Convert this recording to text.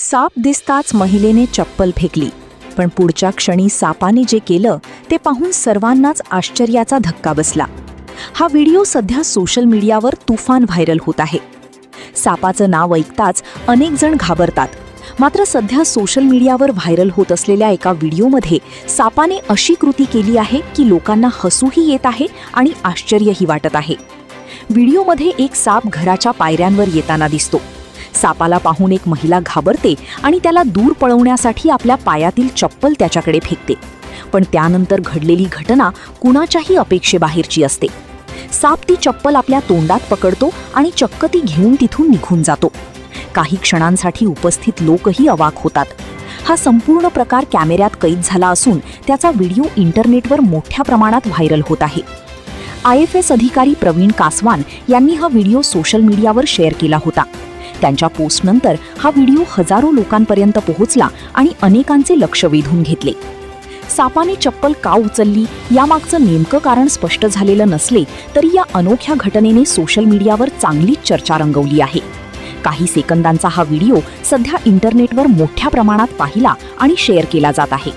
साप दिसताच महिलेने चप्पल फेकली, पण पुढच्या क्षणी सापाने जे केलं ते पाहून सर्वांनाच आश्चर्याचा धक्का बसला. हा व्हिडिओ सध्या सोशल मीडियावर तुफान व्हायरल होत आहे. सापाचं नाव ऐकताच अनेक जण घाबरतात. मात्र सध्या सोशल मीडियावर व्हायरल होत असलेल्या एका व्हिडिओमध्ये सापाने अशी कृती केली आहे की लोकांना हसूही येत आहे आणि आश्चर्यही वाटत आहे. व्हिडिओमध्ये एक साप घराच्या पायऱ्यांवर येताना दिसतो. सापाला पाहून एक महिला घाबरते आणि त्याला दूर पळवण्यासाठी आपल्या पायातील चप्पल त्याच्याकडे फेकते. पण त्यानंतर घडलेली घटना कुणाच्याही अपेक्षेबाहेरची असते. साप ती चप्पल आपल्या तोंडात पकडतो आणि चक्क ती घेऊन तिथून निघून जातो. काही क्षणांसाठी उपस्थित लोकही अवाक होतात. हा संपूर्ण प्रकार कॅमेऱ्यात कैद झाला असून त्याचा व्हिडिओ इंटरनेटवर मोठ्या प्रमाणात व्हायरल होत आहे. IFS अधिकारी प्रवीण कासवान यांनी हा व्हिडिओ सोशल मीडियावर शेअर केला होता. त्यांच्या पोस्टनंतर हा व्हिडिओ हजारो लोकांपर्यंत पोहोचला आणि अनेकांचे लक्ष वेधून घेतले. सापाने चप्पल का उचलली यामागचं नेमकं कारण स्पष्ट झालेलं नसले तरी या अनोख्या घटनेने सोशल मीडियावर चांगलीच चर्चा रंगवली आहे. काही सेकंदांचा हा व्हिडिओ सध्या इंटरनेटवर मोठ्या प्रमाणात पाहिला आणि शेअर केला जात आहे.